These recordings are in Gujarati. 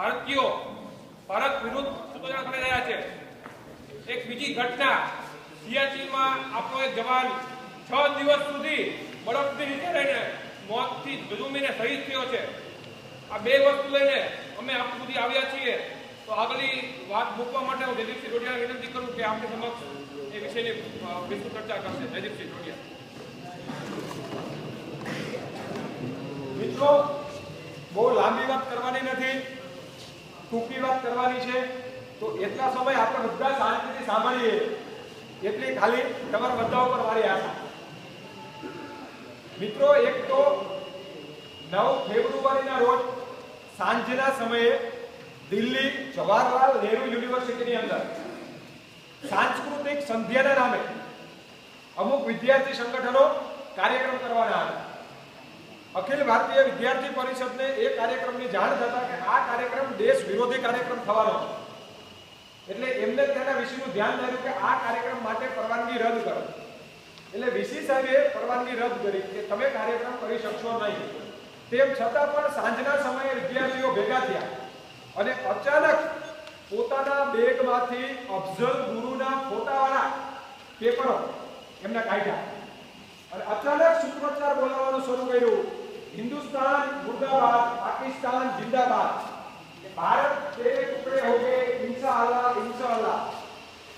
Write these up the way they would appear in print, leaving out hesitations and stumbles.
ભારતીયો ભારત વિરુદ્ધ સૂત્રોચ્ચાર કરી રહ્યા છે। એક બીજી ઘટના, સિયાચીનમાં આપણો એક જવાન 6 દિવસ સુધી બરફની નીચે રહીને મોતથી ઝૂમીને શહીદ થયો છે। આ બે વસ્તુ લઈને અમે આપ સુધી આવ્યા છીએ। તો આગળની વાત મૂકવા માટે હું જયદીપસિંહ ડોડિયાને વિનંતી કરું કે આપની સમક્ષ એ વિષયની વિસ્તૃત ચર્ચા કરશે। જયદીપસિંહ ડોડિયા। મિત્રો, બહુ લાંબી વાત કરવાની નથી, ટૂંકી વાત કરવાની છે। તો એટલા સમય આપણે બધા શાંતિથી સાંભળીએ એટલી ખાલી તમારા બધા ઉપર મારી આશા। મિત્રો, એક તો 9 ફેબ્રુઆરીના રોજ સાંજના સમયે દિલ્હી જવાહરલાલ નહેરુ યુનિવર્સિટીની અંદર સાંસ્કૃતિક સંધ્યાના નામે અમુક વિદ્યાર્થી સંગઠનો કાર્યક્રમ કરવાના હતા। અખિલ ભારતીય વિદ્યાર્થી પરિષદને એ કાર્યક્રમની જાણ થતા કે આ કાર્યક્રમ દેશ વિરોધી કાર્યક્રમ થવાનો છે, એટલે એમને તેના વિષયનું ધ્યાન થયું કે આ કાર્યક્રમ માટે પરવાનગી રદ કરો। એટલે વીસી સાહેબે પરવાનગી રદ કરી કે તમે કાર્યક્રમ કરી શકશો નહીં। તેમ છતાં પણ સાંજના સમયે વિદ્યાર્થીઓ ભેગા થયા અને અચાનક પોતાના બેગમાંથી અફઝલ ગુરુના ફોટાવાળા પેપરો એમને કાઢ્યા અને અચાનક સૂત્રોચ્ચાર બોલાવવાનું શરૂ કર્યું। हिंदुस्तान मुर्दाबाद, पाकिस्तान जिंदाबाद, भारत तेरे टुकड़े हो गए इंशाअल्लाह इंशाअल्लाह,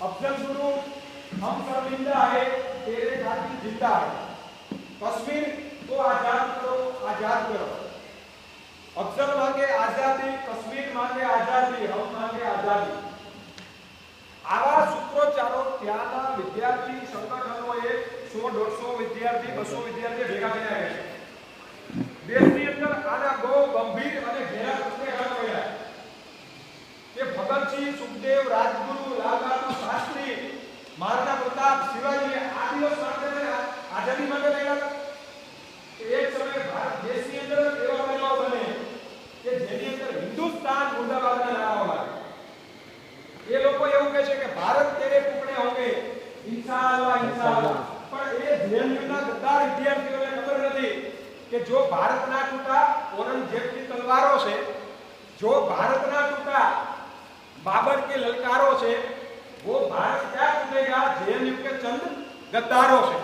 अफजल गुरु हम शर्मिंदा है तेरे खातिर जिंदा है, कश्मीर को आजाद करो आजाद करो, अफजल मांगे आजादी कश्मीर मांगे आजादी हम मांगे आजादी। आवा सूत्रोच्चारो त्याना विद्यार्थी संगठनोए 100-150 विद्यार्थी 200 विद्यार्थी भेगा थया છે। देशની અંદર આના બહુ ગંભીર અને ઘેરા પ્રત્યાઘાત પડ્યા કે ભગતસિંહ, સુખદેવ, રાજગુરુ, લાલ બહાદુર શાસ્ત્રી, મહારાણા પ્રતાપ, શિવાજી આ દિવસ માટે આઝાદી માટે લડ્યા। એક સમયે ભારત દેશની અંદર એવા બનાવ બને કે જેની અંદર હિન્દુસ્તાન મુર્દાબાદના નારાઓ લાગે। એ લોકો એવું કહે છે કે ભારત તેરે ટુકડે હોંગે ઇન્શાઅલ્લાહ ઇન્શાઅલ્લાહ, પણ એ જેએનયુના ગદ્દાર વિદ્યાર્થીઓને ખબર નથી कि जो भारत ना टूटा औरंगजेब की तलवारों से, जो भारत ना टूटा बाबर के ललकारों से, वो भारत क्या टूटेगा जेएनयू के चंद गद्दारों से।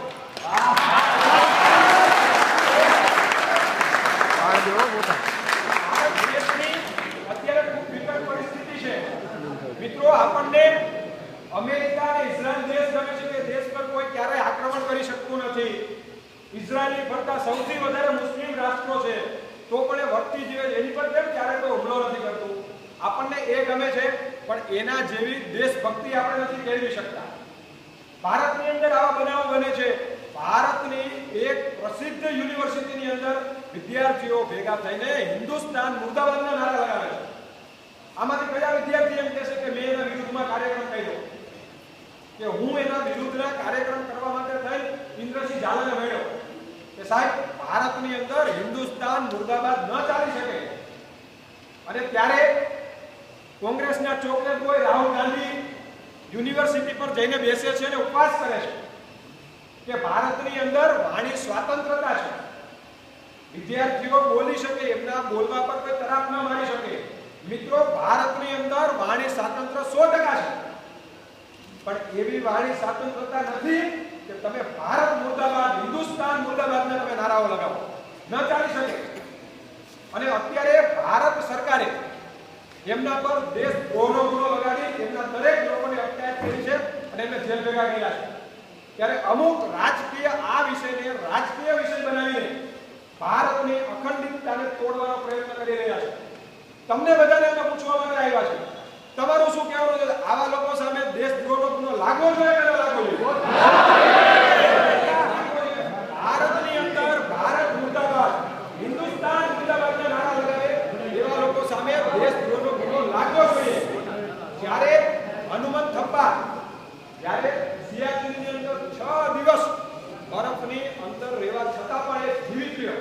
અત્યારે ખૂબ વિકટ પરિસ્થિતિ છે। મિત્રો, આપણને અમેરિકા અને ઇઝરાયલ દેશ ગમે છે કે દેશ પર કોઈ ક્યારેય આક્રમણ કરી શકતું નથી। ઇઝરાયલની કરતા સૌથી વધારે મુસ્લિમ રાષ્ટ્રો છે, તો પણ એ વર્તી જીવે એની પર કેમ ક્યારે કોઈ હુમલો નથી કરતું? આપણને એ ગમે છે, પણ એના જેવી દેશભક્તિ આપણે નથી કેળવી શકતા। ભારતની અંદર આવા બનાવો બને છે। ભારતની એક પ્રસિદ્ધ યુનિવર્સિટીની અંદર વિદ્યાર્થીઓ ભેગા થઈને હિન્દુસ્તાન મુર્દાબાદના નારા લગાવે છે। આમાંથી કયા વિદ્યાર્થી એમ કહે છે કે મેં એના વિરુદ્ધમાં કાર્યક્રમ કર્યો, કે હું એના વિરુદ્ધના કાર્યક્રમ કરવા માટે થઈ ઇન્દ્રસિંહ ઝાલાને મળ્યો કે સાહેબ ભારતની અંદર હિન્દુસ્તાન મુર્દાબાદ ન ચાલી શકે। અને ત્યારે કોંગ્રેસના chocolate boy Rahul Gandhi university પર જઈને બેસે છે અને ઉપવાસ કરે છે કે ભારતની અંદર વાણી સ્વતંત્રતા છે, વિદ્યાર્થીઓ બોલી શકે, એમના બોલવા પર કોઈ તરાપ ન મારી શકે। મિત્રો, ભારતની અંદર વાણી સ્વતંત્ર 100% છે, પણ એવી વાણી સ્વતંત્રતા નથી કે તમે ભારત મુર્દાબાદ હિન્દુસ્તાન મુર્દાબાદના તમે નારાઓ લગાવો, ન ચાલી શકે। અને અત્યારે ભારત સરકારે એમના પર દેશદ્રોહનો ગુનો લગાડી એમના દરેક લોકોને અટકાયત કરી છે અને એમને જેલ ભેગા કર્યા છે। ત્યારે અમુક રાજકીય આ વિષયને રાજકીય વિષય બનાવીને ભારતની અખંડિતતાને તોડવાનો પ્રયત્ન કરી રહ્યા છે। તમને બધાને અમે પૂછવા માટે આવ્યા છે, તમારું શું કહેવાનું છે? આવા લોકો સામે દેશદ્રોહનો ગુનો લાગવો જોઈએ કે ન લાગવો જોઈએ? ભારતની અંદર ભારત મુર્દાબાદ હિન્દુસ્તાન મુર્દાબાદના નારા લગાવે એવા લોકો સામે દેશદ્રોહનો ગુનો લાગવો જોઈએ। જ્યારે હનુમંત થપ્પા જ્યારે સિયાચીનની અંદર 6 દિવસ બરફની અંદર રહેવા છતાં પણ એ જીવિત રહ્યો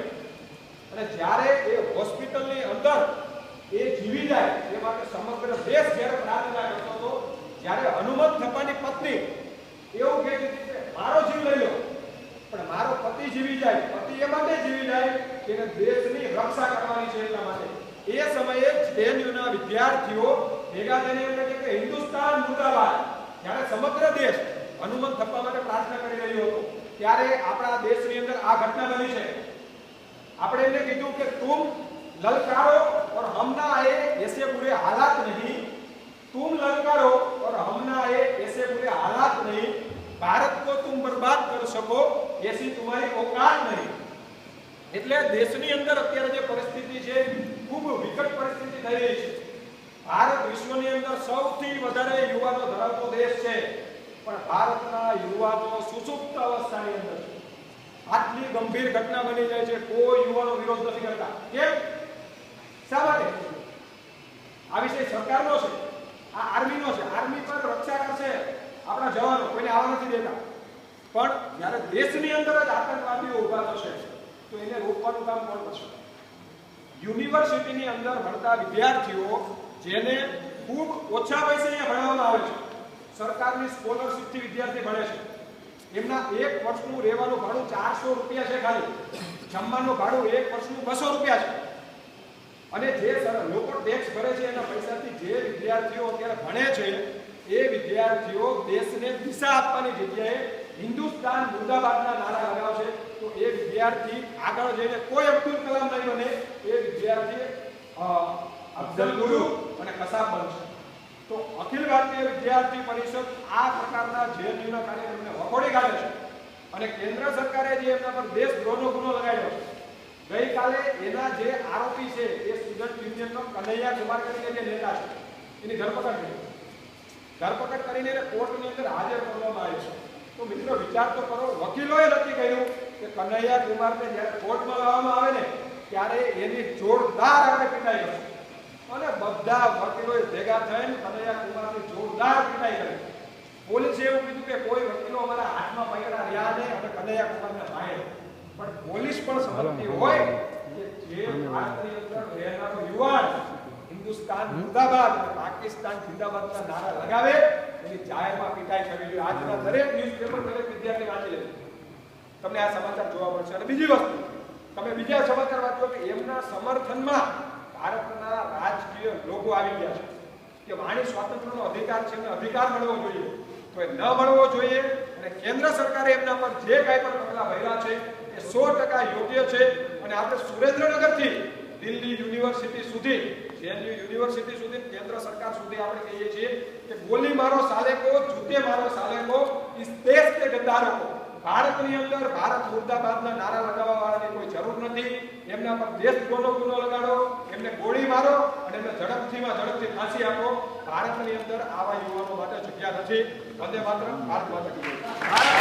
અને જ્યારે એ હોસ્પિટલની અંદર એ જીવી જાય એ માટે સમગ્ર દેશ જ્યારે પ્રાર્થના કરતો હતો, જ્યારે હનુમંત થપ્પાની પત્ની એવું કહેતી હતી કે મારો જીવ લઈ લો પણ મારો પતિ જીવી જાય, પતિ એ માટે જીવી જાય કે દેશની રક્ષા કરવાની છે એટલા માટે। એ સમયે જેએનયુના વિદ્યાર્થીઓ ભેગા થઈને એમ કહે કે હિન્દુસ્તાન મુર્દાબાદ. જ્યારે સમગ્ર દેશ હનુમંત થપ્પા માટે પ્રાર્થના કરી રહ્યો હતો ત્યારે આપણા દેશની અંદર આ ઘટના બની છે. આપણે એમને કીધું કે તુમ લલકારો और हम ना आए ऐसे बुरे हालात नहीं, तुम ललकारो और हम ना आए ऐसे बुरे हालात नहीं, भारत को तुम बर्बाद कर सको ऐसी तुम्हारी औकात नहीं. એટલે દેશની અંદર અત્યારે જે પરિસ્થિતિ છે ખૂબ વિકટ પરિસ્થિતિ થઈ રહી છે. ભારત વિશ્વની અંદર સૌથી વધારે યુવાનો ધરાવતો દેશ છે, પણ ભારતના યુવાનો સુસુપ્ત અવસ્થાની અંદર છે. આટલી ગંભીર ઘટના બની જાય છે, કોઈ યુવાનો વિરોધ નથી કરતા. કેમ? શા માટે? આ વિષય સરકારનો છે, આ આર્મીનો છે. આર્મી પર રક્ષા કરશે આપણા જવાનો, કોઈને આવવા નથી દેતા. પણ જ્યારે દેશની અંદર જ આતંકવાદીઓ ઉભા થશે તો એને રોકવાનું કામ કોણ કરશે? યુનિવર્સિટીની અંદર ભણતા વિદ્યાર્થીઓ જેને ખૂબ ઓછા પૈસે અહીંયા ભણાવવામાં આવે છે, સરકારની સ્કોલરશિપથી વિદ્યાર્થી ભણે છે. એમના એક વર્ષનું રહેવાનું ભાડું 400 રૂપિયા છે ખાલી. જમવાનું ભાડું એક વર્ષનું 200 રૂપિયા છે. અને જે લોકો ટેક્સ ભરે છે એના પૈસાથી જે વિદ્યાર્થીઓ અત્યારે ભણે છે એ વિદ્યાર્થીઓ દેશને દિશા આપવાની જગ્યાએ હિન્દુસ્તાન મુર્દાબાદના નારા લગાવશે તો એ વિદ્યાર્થી આગળ જઈને કોઈ અબ્દુલ કલામ નહીં બને, એ વિદ્યાર્થી અફઝલ ગુરુ અને કસાબ બનશે. તો અખિલ ભારતીય વિદ્યાર્થી પરિષદ આ પ્રકારના જેએનયુના કાર્યક્રમને વખોડી કાઢે છે અને કેન્દ્ર સરકારે જે એમના પર દેશદ્રોહનો ગુનો લગાડ્યો છે. ગઈકાલે એના જે આરોપી છે એ સ્ટુડન્ટ યુનિયનનો કનૈયા કુમાર કરીને જે નેતા છે એની ધરપકડ કરી. ધરપકડ કરીને એને કોર્ટની અંદર હાજર કરવામાં આવી છે. તો મિત્રો વિચાર તો કરો, વકીલોએ નક્કી કર્યું કે કનૈયા કુમારને જ્યારે કોર્ટમાં લાવવામાં આવે ને ત્યારે એની જોરદાર આપણે પીટાઈ કરશે. અને બધા વકીલોએ ભેગા થઈને કનૈયા કુમારની જોરદાર પીટાઈ કરી. પોલીસે એવું કીધું કે કોઈ વકીલો અમારા હાથમાં પકડા રહ્યા નહીં અને કનૈયા કુમારને માર્યો. પણ પોલીસ પણ સમજતી હોય કે જે ભારતની અંદર રહેનારો યુવાન હિન્દુસ્તાન મુર્દાબાદ અને પાકિસ્તાન જિંદાબાદના નારા લગાવે એની જાહેરમાં પીટાઈ કરવી જોઈએ. આજના દરેક ન્યૂઝપેપર દરેક વિદ્યાર્થી વાંચી લે, તમને આ સમાચાર જોવા મળશે. અને બીજી વસ્તુ, તમે બીજા સમાચાર વાંચો કે એમના સમર્થનમાં ભારતના રાજકીય લોકો આવી ગયા છે કે વાણી સ્વાતંત્ર્યનો અધિકાર છે અને અધિકાર મળવો જોઈએ, તો એ ન મળવો જોઈએ. અને કેન્દ્ર સરકારે એમના પર જે કાંઈ પણ પગલાં ભર્યા છે એ 100% યોગ્ય છે. અને આપણે સુરેન્દ્રનગરથી દિલ્હી યુનિવર્સિટી સુધી, જેએનયુ યુનિવર્સિટી સુધી, કેન્દ્ર સરકાર સુધી આપણે કહીએ છીએ કે ગોલી મારો સાલે કો, જૂતે મારો સાલે કો, ઇસ દેશ કે ગદ્દારો કો. ભારતની અંદર ભારત મુર્દાબાદના નારા લગાવવા વાળાની કોઈ જરૂર નથી. એમના પર દેશદ્રોહનો ગુનો લગાડો, એમને ગોળી મારો અને એમને ઝડપથી ફાંસી આપો. ભારતની અંદર આવા યુવાનો માટે જગ્યા નથી. વંદે માતરમ. ભારત માતા કી જય.